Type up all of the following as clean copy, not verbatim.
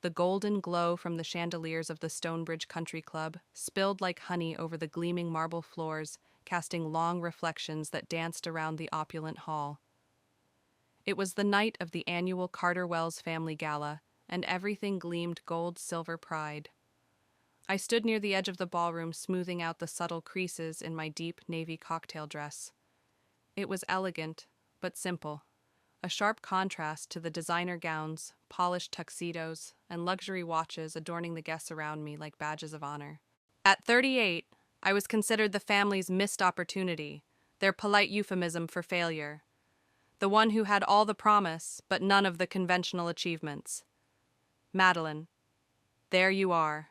The golden glow from the chandeliers of the Stonebridge Country Club spilled like honey over the gleaming marble floors, casting long reflections that danced around the opulent hall. It was the night of the annual Carter-Wells Family Gala, and everything gleamed gold-silver pride. I stood near the edge of the ballroom, smoothing out the subtle creases in my deep navy cocktail dress. It was elegant, but simple, a sharp contrast to the designer gowns, polished tuxedos, and luxury watches adorning the guests around me like badges of honor. At 38, I was considered the family's missed opportunity, their polite euphemism for failure. The one who had all the promise, but none of the conventional achievements. Madeline, there you are.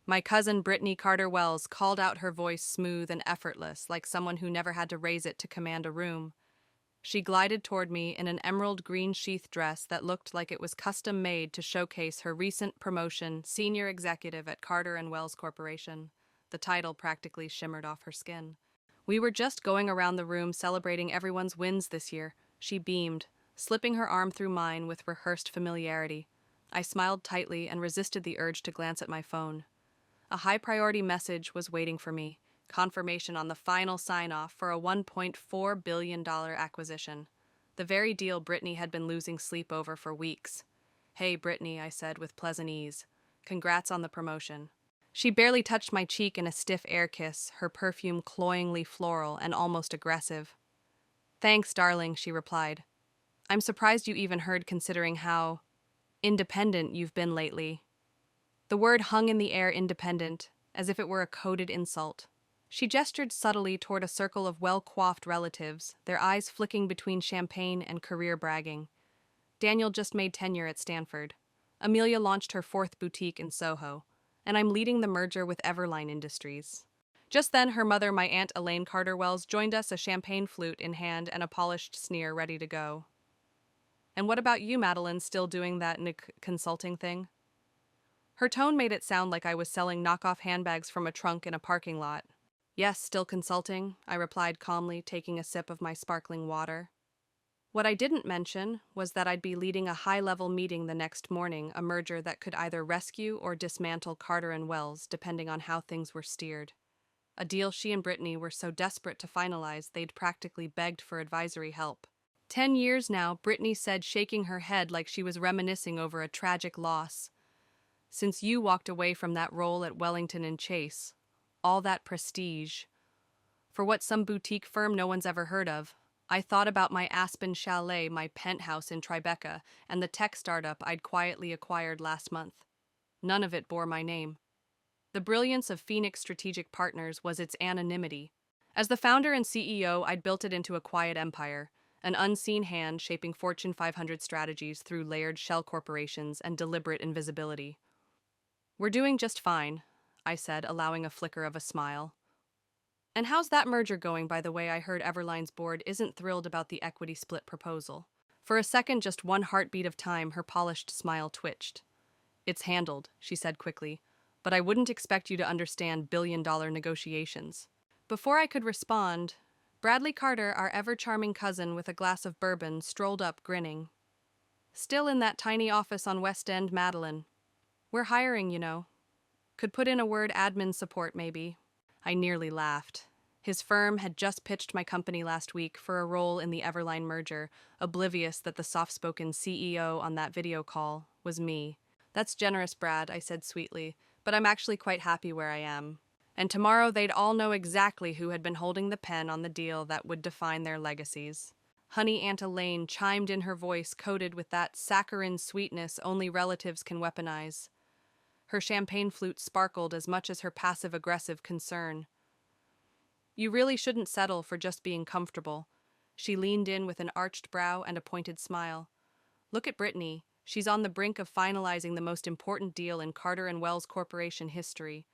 My cousin Brittany Carter-Wells called out, her voice smooth and effortless, like someone who never had to raise it to command a room. She glided toward me in an emerald green sheath dress that looked like it was custom made to showcase her recent promotion, senior executive at Carter & Wells Corporation. The title practically shimmered off her skin. We were just going around the room celebrating everyone's wins this year. She beamed, slipping her arm through mine with rehearsed familiarity. I smiled tightly and resisted the urge to glance at my phone. A high-priority message was waiting for me. Confirmation on the final sign-off for a $1.4 billion acquisition. The very deal Brittany had been losing sleep over for weeks. "Hey, Brittany," I said with pleasant ease. "Congrats on the promotion." She barely touched my cheek in a stiff air kiss, her perfume cloyingly floral and almost aggressive. "Thanks, darling," she replied. "I'm surprised you even heard, considering how independent you've been lately." The word hung in the air, independent, as if it were a coded insult. She gestured subtly toward a circle of well-coiffed relatives, their eyes flicking between champagne and career bragging. Daniel just made tenure at Stanford. Amelia launched her 4th boutique in Soho, and I'm leading the merger with Everline Industries. Just then, her mother, my Aunt Elaine Carter-Wells, joined us, a champagne flute in hand and a polished sneer ready to go. "And what about you, Madeline, still doing that consulting thing?" Her tone made it sound like I was selling knockoff handbags from a trunk in a parking lot. "Yes, still consulting," I replied calmly, taking a sip of my sparkling water. What I didn't mention was that I'd be leading a high-level meeting the next morning, a merger that could either rescue or dismantle Carter & Wells, depending on how things were steered. A deal she and Brittany were so desperate to finalize they'd practically begged for advisory help. 10 years now, Brittany said, shaking her head like she was reminiscing over a tragic loss. "Since you walked away from that role at Wellington and Chase, all that prestige, for what some boutique firm no one's ever heard of, I thought about my Aspen chalet, my penthouse in Tribeca, and the tech startup I'd quietly acquired last month. None of it bore my name. The brilliance of Phoenix Strategic Partners was its anonymity. As the founder and CEO, I'd built it into a quiet empire, an unseen hand shaping Fortune 500 strategies through layered shell corporations and deliberate invisibility. We're doing just fine," I said, allowing a flicker of a smile. "And how's that merger going, by the way? I heard Everline's board isn't thrilled about the equity split proposal." For a second, just one heartbeat of time, her polished smile twitched. "It's handled," she said quickly, "but I wouldn't expect you to understand billion-dollar negotiations." Before I could respond, Bradley Carter, our ever-charming cousin with a glass of bourbon, strolled up, grinning. "Still in that tiny office on West End, Madeline. We're hiring, you know. Could put in a word admin support, maybe." I nearly laughed. His firm had just pitched my company last week for a role in the Everline merger, oblivious that the soft-spoken CEO on that video call was me. "That's generous, Brad," I said sweetly, "but I'm actually quite happy where I am." And tomorrow they'd all know exactly who had been holding the pen on the deal that would define their legacies. Honey Aunt Elaine chimed in, her voice coated with that saccharine sweetness only relatives can weaponize. Her champagne flute sparkled as much as her passive-aggressive concern. "You really shouldn't settle for just being comfortable." She leaned in with an arched brow and a pointed smile. "Look at Brittany. She's on the brink of finalizing the most important deal in Carter & Wells Corporation history.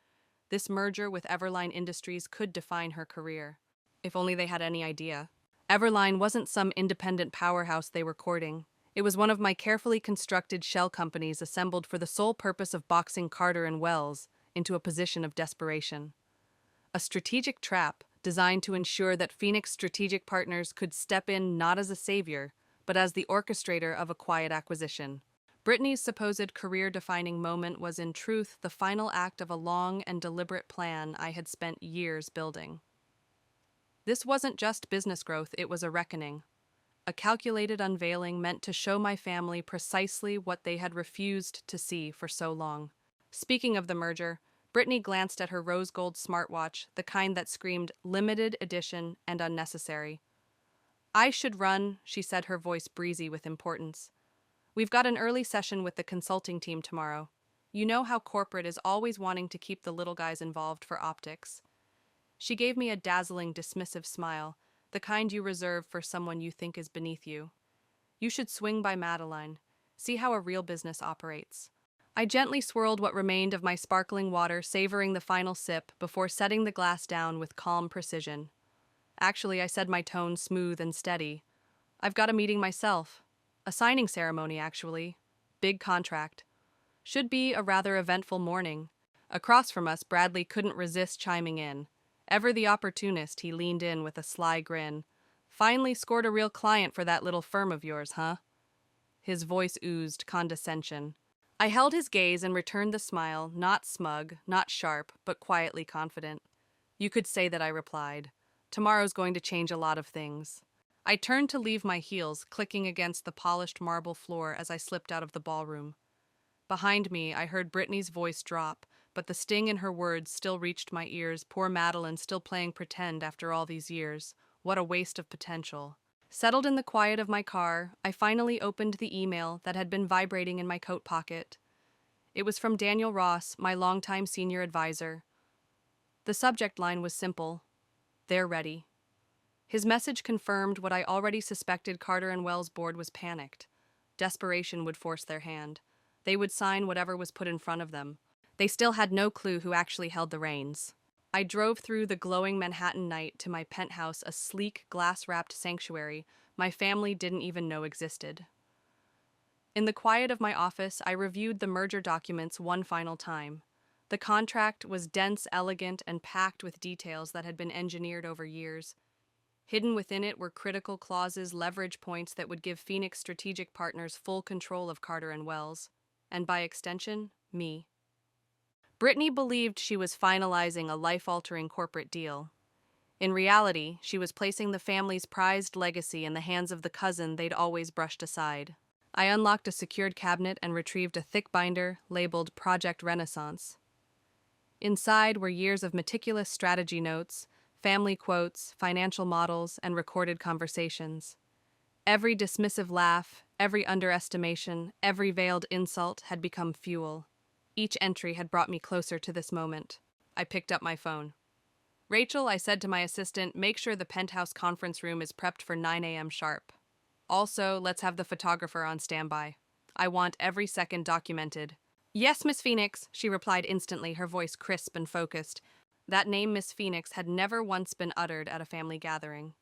This merger with Everline Industries could define her career. If only they had any idea. Everline wasn't some independent powerhouse they were courting. It was one of my carefully constructed shell companies assembled for the sole purpose of boxing Carter & Wells into a position of desperation. A strategic trap designed to ensure that Phoenix Strategic Partners could step in not as a savior, but as the orchestrator of a quiet acquisition. Brittany's supposed career-defining moment was in truth the final act of a long and deliberate plan I had spent years building. This wasn't just business growth, it was a reckoning. A calculated unveiling meant to show my family precisely what they had refused to see for so long. Speaking of the merger, Brittany glanced at her rose gold smartwatch, the kind that screamed limited edition and unnecessary. "I should run," she said, her voice breezy with importance. "We've got an early session with the consulting team tomorrow. You know how corporate is always wanting to keep the little guys involved for optics." She gave me a dazzling, dismissive smile, the kind you reserve for someone you think is beneath you. "You should swing by Madeline. See how a real business operates." I gently swirled what remained of my sparkling water, savoring the final sip before setting the glass down with calm precision. Actually, I said, my tone smooth and steady. "I've got a meeting myself. A signing ceremony, actually. Big contract. Should be a rather eventful morning." Across from us, Bradley couldn't resist chiming in. Ever the opportunist, he leaned in with a sly grin. "Finally scored a real client for that little firm of yours, huh?" His voice oozed condescension. I held his gaze and returned the smile, not smug, not sharp, but quietly confident. "You could say that," I replied. "Tomorrow's going to change a lot of things." I turned to leave my heels, clicking against the polished marble floor as I slipped out of the ballroom. Behind me, I heard Brittany's voice drop, but the sting in her words still reached my ears. Poor Madeline, still playing pretend after all these years. What a waste of potential. Settled in the quiet of my car, I finally opened the email that had been vibrating in my coat pocket. It was from Daniel Ross, my longtime senior advisor. The subject line was simple: "They're ready." His message confirmed what I already suspected. Carter and Wells' board was panicked. Desperation would force their hand. They would sign whatever was put in front of them. They still had no clue who actually held the reins. I drove through the glowing Manhattan night to my penthouse, a sleek, glass-wrapped sanctuary my family didn't even know existed. In the quiet of my office, I reviewed the merger documents one final time. The contract was dense, elegant, and packed with details that had been engineered over years. Hidden within it were critical clauses, leverage points that would give Phoenix Strategic Partners full control of Carter and Wells, and by extension, me. Brittany believed she was finalizing a life-altering corporate deal. In reality, she was placing the family's prized legacy in the hands of the cousin they'd always brushed aside. I unlocked a secured cabinet and retrieved a thick binder labeled Project Renaissance. Inside were years of meticulous strategy notes, family quotes, financial models, and recorded conversations. Every dismissive laugh, every underestimation, every veiled insult had become fuel. Each entry had brought me closer to this moment. I picked up my phone. "Rachel," I said to my assistant, "make sure the penthouse conference room is prepped for 9 a.m. sharp. Also, let's have the photographer on standby. I want every second documented." "Yes, Miss Phoenix," she replied instantly, her voice crisp and focused. That name, Miss Phoenix, had never once been uttered at a family gathering.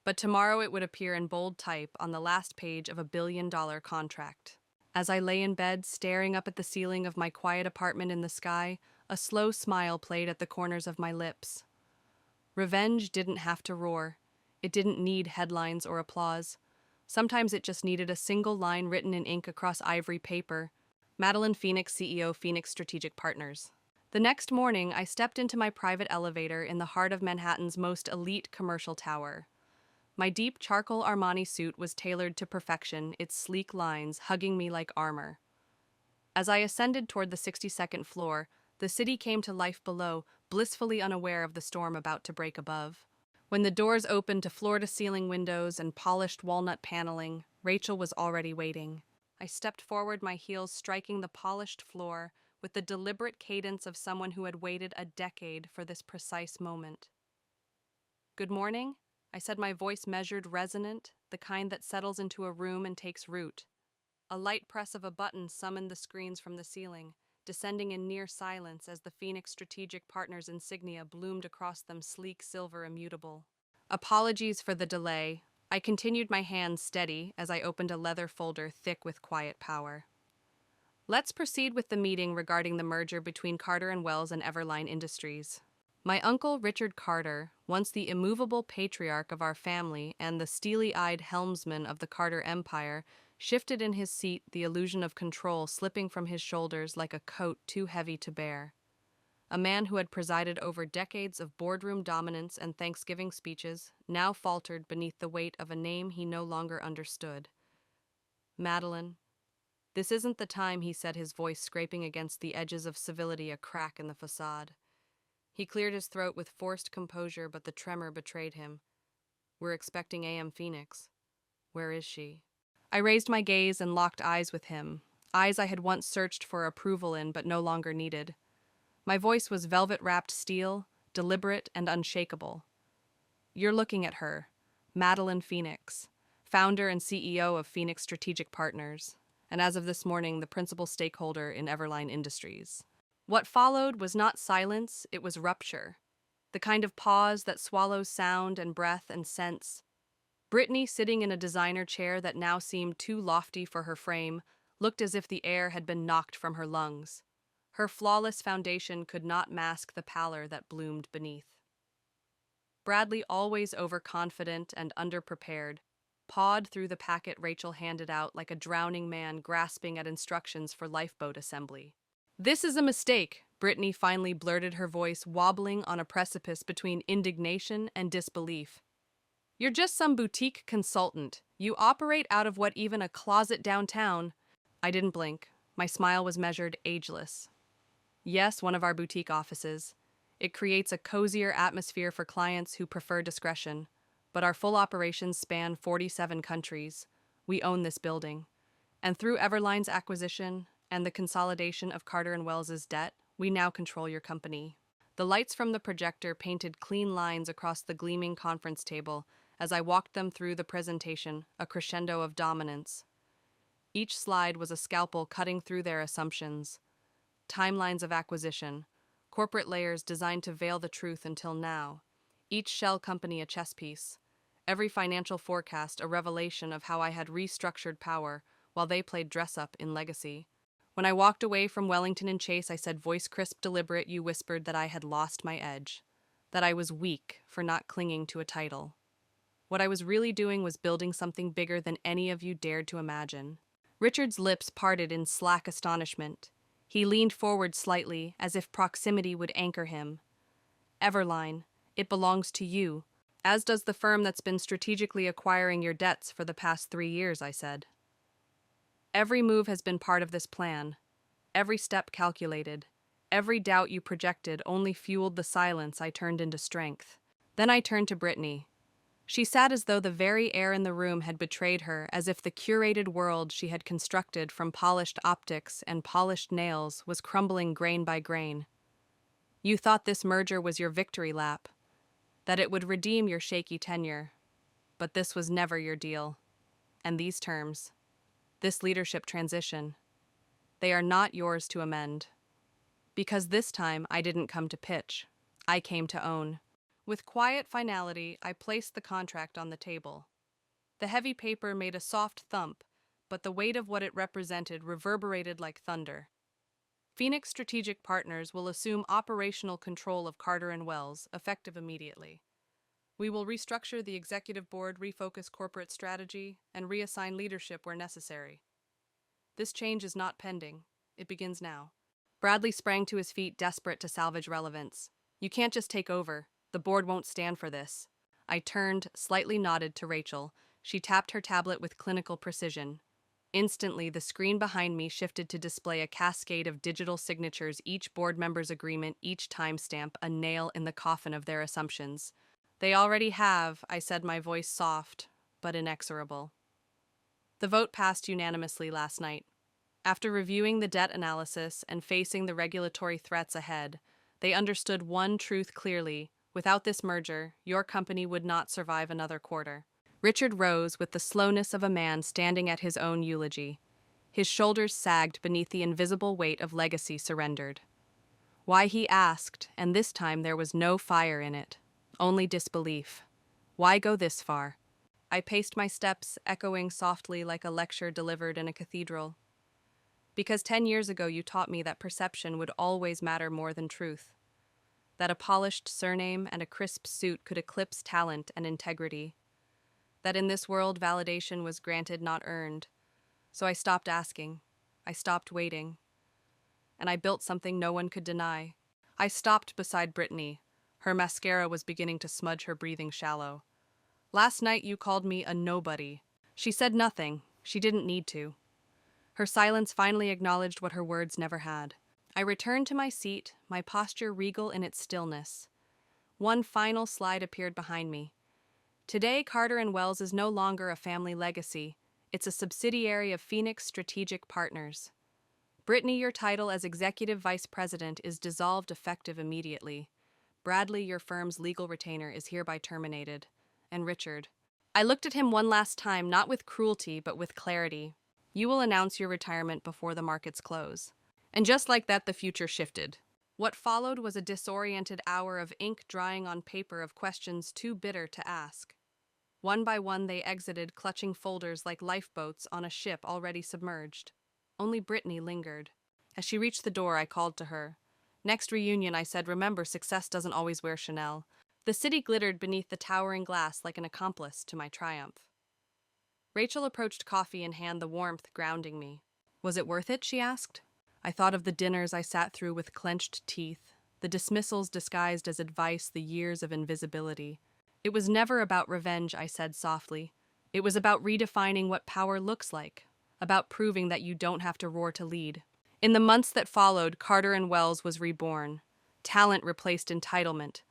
But tomorrow it would appear in bold type on the last page of a billion-dollar contract. As I lay in bed, staring up at the ceiling of my quiet apartment in the sky, a slow smile played at the corners of my lips. Revenge didn't have to roar. It didn't need headlines or applause. Sometimes it just needed a single line written in ink across ivory paper. Madeline Phoenix, CEO, Phoenix Strategic Partners. The next morning, I stepped into my private elevator in the heart of Manhattan's most elite commercial tower. My deep charcoal Armani suit was tailored to perfection, its sleek lines hugging me like armor. As I ascended toward the 62nd floor, the city came to life below, blissfully unaware of the storm about to break above. When the doors opened to floor-to-ceiling windows and polished walnut paneling, Rachel was already waiting. I stepped forward, my heels striking the polished floor, with the deliberate cadence of someone who had waited a decade for this precise moment. "Good morning," I said, my voice measured, resonant, the kind that settles into a room and takes root. A light press of a button summoned the screens from the ceiling, descending in near silence as the Phoenix Strategic Partners insignia bloomed across them, sleek, silver, immutable. Apologies for the delay. I continued, my hands steady as I opened a leather folder thick with quiet power. Let's proceed with the meeting regarding the merger between Carter and Wells and Everline Industries. My uncle Richard Carter, once the immovable patriarch of our family and the steely-eyed helmsman of the Carter Empire, shifted in his seat, the illusion of control slipping from his shoulders like a coat too heavy to bear. A man who had presided over decades of boardroom dominance and Thanksgiving speeches now faltered beneath the weight of a name he no longer understood. Madeline. This isn't the time, he said, his voice scraping against the edges of civility, a crack in the facade. He cleared his throat with forced composure, but the tremor betrayed him. We're expecting A.M. Phoenix. Where is she? I raised my gaze and locked eyes with him, eyes I had once searched for approval in but no longer needed. My voice was velvet-wrapped steel, deliberate and unshakable. You're looking at her, Madeline Phoenix, founder and CEO of Phoenix Strategic Partners, and as of this morning, the principal stakeholder in Everline Industries. What followed was not silence, it was rupture. The kind of pause that swallows sound and breath and sense. Brittany, sitting in a designer chair that now seemed too lofty for her frame, looked as if the air had been knocked from her lungs. Her flawless foundation could not mask the pallor that bloomed beneath. Bradley, always overconfident and underprepared, pawed through the packet Rachel handed out like a drowning man grasping at instructions for lifeboat assembly. This is a mistake, Brittany finally blurted, her voice wobbling on a precipice between indignation and disbelief. You're just some boutique consultant. You operate out of what, even a closet downtown? I didn't blink. My smile was measured, ageless. Yes, one of our boutique offices. It creates a cozier atmosphere for clients who prefer discretion. But our full operations span 47 countries. We own this building. And through Everline's acquisition and the consolidation of Carter & Wells's debt, we now control your company. The lights from the projector painted clean lines across the gleaming conference table as I walked them through the presentation, a crescendo of dominance. Each slide was a scalpel cutting through their assumptions. Timelines of acquisition, corporate layers designed to veil the truth until now. Each shell company a chess piece. Every financial forecast a revelation of how I had restructured power while they played dress-up in legacy. When I walked away from Wellington and Chase, I said, voice crisp, deliberate, you whispered that I had lost my edge, that I was weak for not clinging to a title. What I was really doing was building something bigger than any of you dared to imagine. Richard's lips parted in slack astonishment. He leaned forward slightly, as if proximity would anchor him. Everline, it belongs to you, as does the firm that's been strategically acquiring your debts for the past 3 years, I said. Every move has been part of this plan. Every step calculated. Every doubt you projected only fueled the silence I turned into strength. Then I turned to Brittany. She sat as though the very air in the room had betrayed her, as if the curated world she had constructed from polished optics and polished nails was crumbling grain by grain. You thought this merger was your victory lap, that it would redeem your shaky tenure. But this was never your deal. And these terms, this leadership transition, they are not yours to amend. Because this time I didn't come to pitch. I came to own. With quiet finality, I placed the contract on the table. The heavy paper made a soft thump, but the weight of what it represented reverberated like thunder. Phoenix Strategic Partners will assume operational control of Carter & Wells, effective immediately. We will restructure the executive board, refocus corporate strategy, and reassign leadership where necessary. This change is not pending. It begins now. Bradley sprang to his feet, desperate to salvage relevance. You can't just take over. The board won't stand for this. I turned, slightly nodded to Rachel. She tapped her tablet with clinical precision. Instantly, the screen behind me shifted to display a cascade of digital signatures, each board member's agreement, each timestamp, a nail in the coffin of their assumptions. They already have, I said, my voice soft, but inexorable. The vote passed unanimously last night. After reviewing the debt analysis and facing the regulatory threats ahead, they understood one truth clearly. Without this merger, your company would not survive another quarter. Richard rose with the slowness of a man standing at his own eulogy. His shoulders sagged beneath the invisible weight of legacy surrendered. Why, he asked, and this time there was no fire in it, only disbelief. Why go this far? I paced my steps, echoing softly like a lecture delivered in a cathedral. Because 10 years ago you taught me that perception would always matter more than truth. That a polished surname and a crisp suit could eclipse talent and integrity. That in this world validation was granted, not earned. So I stopped asking. I stopped waiting. And I built something no one could deny. I stopped beside Brittany. Her mascara was beginning to smudge her breathing shallow. Last night you called me a nobody. She said nothing. She didn't need to. Her silence finally acknowledged what her words never had. I returned to my seat, my posture regal in its stillness. One final slide appeared behind me. Today, Carter & Wells is no longer a family legacy. It's a subsidiary of Phoenix Strategic Partners. Brittany, your title as Executive Vice President is dissolved effective immediately. Bradley, your firm's legal retainer, is hereby terminated. And Richard. I looked at him one last time, not with cruelty, but with clarity. You will announce your retirement before the markets close. And just like that, the future shifted. What followed was a disoriented hour of ink drying on paper of questions too bitter to ask. One by one they exited, clutching folders like lifeboats on a ship already submerged. Only Brittany lingered. As she reached the door, I called to her. Next reunion, I said, remember, success doesn't always wear Chanel. The city glittered beneath the towering glass like an accomplice to my triumph. Rachel approached, coffee in hand, the warmth grounding me. Was it worth it, she asked. I thought of the dinners I sat through with clenched teeth, the dismissals disguised as advice, the years of invisibility. It was never about revenge, I said softly. It was about redefining what power looks like, about proving that you don't have to roar to lead. In the months that followed, Carter & Wells was reborn. Talent replaced entitlement.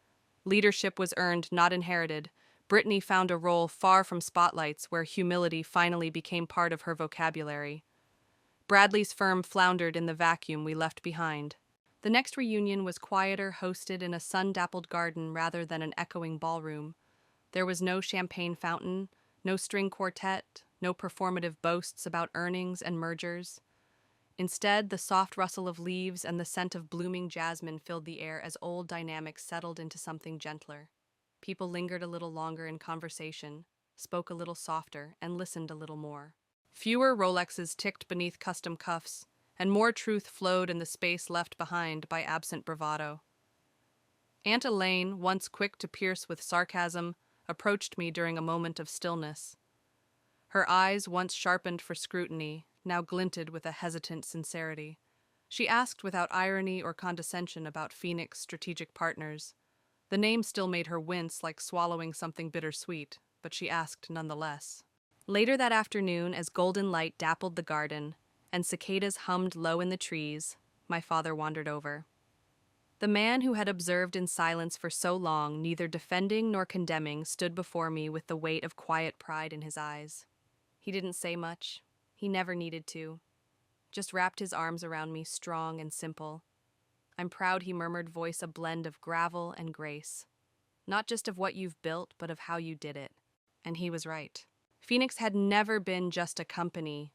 Leadership was earned, not inherited. Brittany found a role far from spotlights where humility finally became part of her vocabulary. Bradley's firm floundered in the vacuum we left behind. The next reunion was quieter, hosted in a sun-dappled garden rather than an echoing ballroom. There was no champagne fountain, no string quartet, no performative boasts about earnings and mergers. Instead, the soft rustle of leaves and the scent of blooming jasmine filled the air as old dynamics settled into something gentler. People lingered a little longer in conversation, spoke a little softer, and listened a little more. Fewer Rolexes ticked beneath custom cuffs, and more truth flowed in the space left behind by absent bravado. Aunt Elaine, once quick to pierce with sarcasm, approached me during a moment of stillness. Her eyes, once sharpened for scrutiny, now glinted with a hesitant sincerity. She asked without irony or condescension about Phoenix Strategic Partners. The name still made her wince, like swallowing something bittersweet, but she asked nonetheless. Later that afternoon, as golden light dappled the garden and cicadas hummed low in the trees, my father wandered over. The man who had observed in silence for so long, neither defending nor condemning, stood before me with the weight of quiet pride in his eyes. He didn't say much. He never needed to. Just wrapped his arms around me, strong and simple. I'm proud, he murmured, voice a blend of gravel and grace. Not just of what you've built, but of how you did it. And he was right. Phoenix had never been just a company.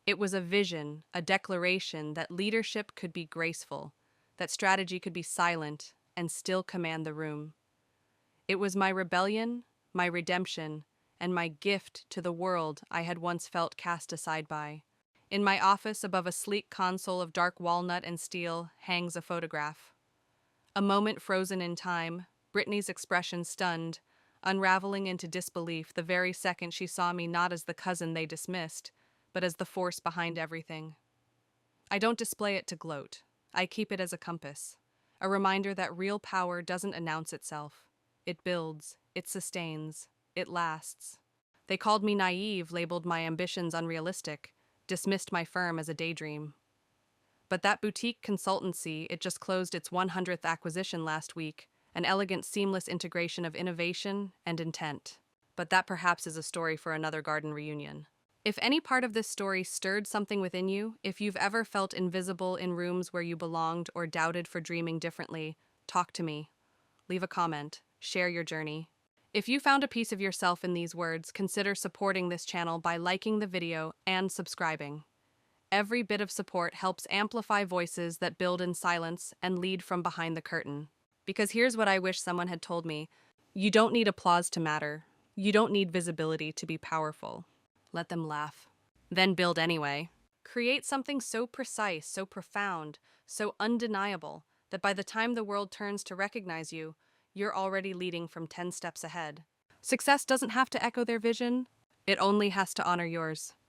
It was a vision, a declaration that leadership could be graceful, that strategy could be silent and still command the room. It was my rebellion, my redemption, and my gift to the world I had once felt cast aside by. In my office, above a sleek console of dark walnut and steel, hangs a photograph. A moment frozen in time, Brittany's expression stunned, unraveling into disbelief the very second she saw me not as the cousin they dismissed, but as the force behind everything. I don't display it to gloat. I keep it as a compass, a reminder that real power doesn't announce itself. It builds, it sustains, it lasts. They called me naive, labeled my ambitions unrealistic, dismissed my firm as a daydream. But that boutique consultancy, it just closed its 100th acquisition last week, an elegant, seamless integration of innovation and intent. But that perhaps is a story for another garden reunion. If any part of this story stirred something within you, if you've ever felt invisible in rooms where you belonged or doubted for dreaming differently, talk to me. Leave a comment. Share your journey. If you found a piece of yourself in these words, consider supporting this channel by liking the video and subscribing. Every bit of support helps amplify voices that build in silence and lead from behind the curtain. Because here's what I wish someone had told me. You don't need applause to matter. You don't need visibility to be powerful. Let them laugh. Then build anyway. Create something so precise, so profound, so undeniable, that by the time the world turns to recognize you, you're already leading from 10 steps ahead. Success doesn't have to echo their vision. It only has to honor yours.